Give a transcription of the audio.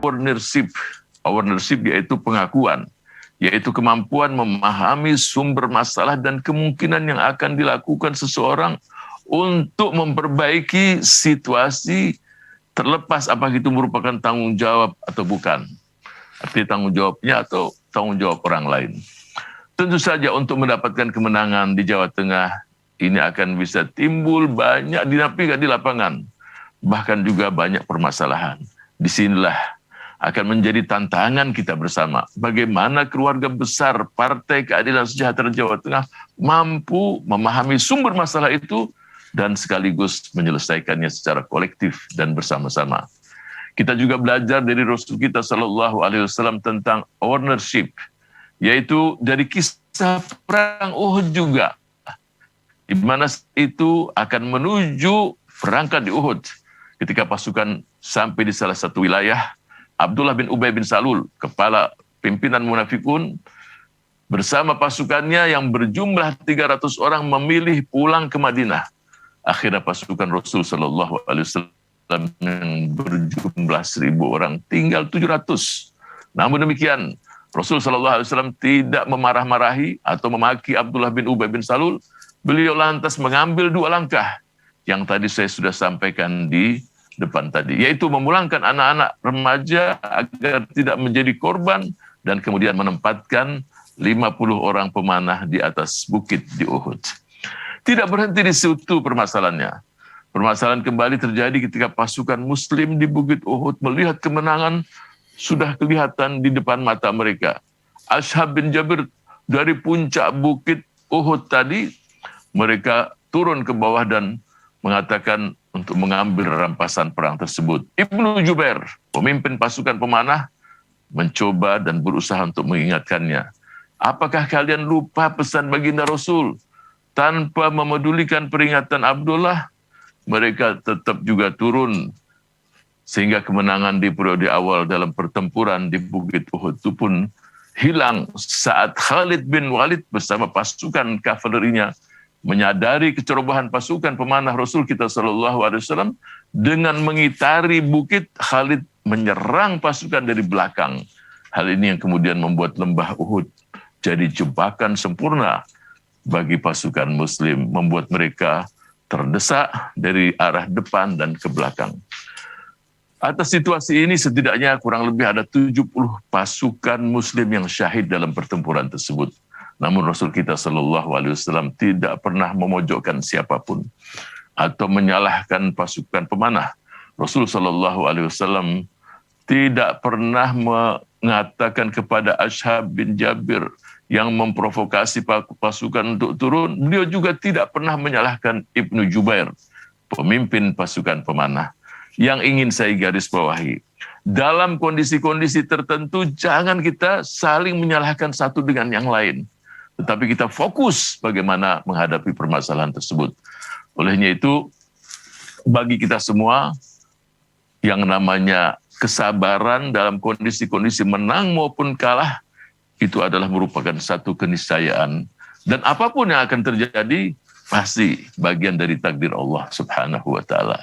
ownership. Ownership yaitu pengakuan, yaitu kemampuan memahami sumber masalah dan kemungkinan yang akan dilakukan seseorang untuk memperbaiki situasi, terlepas apakah itu merupakan tanggung jawab atau bukan. Arti tanggung jawabnya atau tanggung jawab orang lain. Tentu saja untuk mendapatkan kemenangan di Jawa Tengah, ini akan bisa timbul banyak dinamika di lapangan. Bahkan juga banyak permasalahan. Disinilah akan menjadi tantangan kita bersama. Bagaimana keluarga besar Partai Keadilan Sejahtera Jawa Tengah mampu memahami sumber masalah itu dan sekaligus menyelesaikannya secara kolektif dan bersama-sama. Kita juga belajar dari Rasul kita Shallallahu Alaihi Wasallam tentang ownership, yaitu dari kisah perang Uhud juga, di mana itu akan menuju berangkat di Uhud. Ketika pasukan sampai di salah satu wilayah, Abdullah bin Ubay bin Salul, kepala pimpinan munafikun, bersama pasukannya yang berjumlah 300 orang memilih pulang ke Madinah. Akhirnya pasukan Rasul Shallallahu Alaihi Wasallam yang berjumlah 1.000 orang tinggal 700. Namun demikian, Rasul Shallallahu Alaihi Wasallam tidak memarah-marahi atau memaki Abdullah bin Ubay bin Salul. Beliau lantas mengambil 2 langkah yang tadi saya sudah sampaikan di depan tadi, yaitu memulangkan anak-anak remaja agar tidak menjadi korban dan kemudian menempatkan 50 orang pemanah di atas bukit di Uhud. Tidak berhenti di situ permasalahannya. Permasalahan kembali terjadi ketika pasukan Muslim di Bukit Uhud melihat kemenangan sudah kelihatan di depan mata mereka. Ashab bin Jabir dari puncak Bukit Uhud tadi, mereka turun ke bawah dan mengatakan untuk mengambil rampasan perang tersebut. Ibnu Jubair, pemimpin pasukan pemanah, mencoba dan berusaha untuk mengingatkannya. Apakah kalian lupa pesan baginda Rasul? Tanpa memedulikan peringatan Abdullah, mereka tetap juga turun. Sehingga kemenangan di periode awal dalam pertempuran di Bukit Uhud itu pun hilang saat Khalid bin Walid bersama pasukan kavalerinya menyadari kecerobohan pasukan pemanah Rasul kita Shallallahu Alaihi Wasallam, dengan mengitari bukit, Khalid menyerang pasukan dari belakang. Hal ini yang kemudian membuat lembah Uhud jadi jebakan sempurna bagi pasukan Muslim, membuat mereka terdesak dari arah depan dan ke belakang. Atas situasi ini setidaknya kurang lebih ada 70 pasukan Muslim yang syahid dalam pertempuran tersebut. Namun Rasul kita Shallallahu Alaihi Wasallam tidak pernah memojokkan siapapun atau menyalahkan pasukan pemanah. Rasul Shallallahu Alaihi Wasallam tidak pernah mengatakan kepada Ashab bin Jabir yang memprovokasi pasukan untuk turun. Beliau juga tidak pernah menyalahkan Ibnu Jubair, pemimpin pasukan pemanah. Yang ingin saya garis bawahi, dalam kondisi-kondisi tertentu jangan kita saling menyalahkan satu dengan yang lain, tetapi kita fokus bagaimana menghadapi permasalahan tersebut. Olehnya itu, bagi kita semua, yang namanya kesabaran dalam kondisi-kondisi menang maupun kalah, itu adalah merupakan satu keniscayaan. Dan apapun yang akan terjadi, pasti bagian dari takdir Allah Subhanahu wa Ta'ala.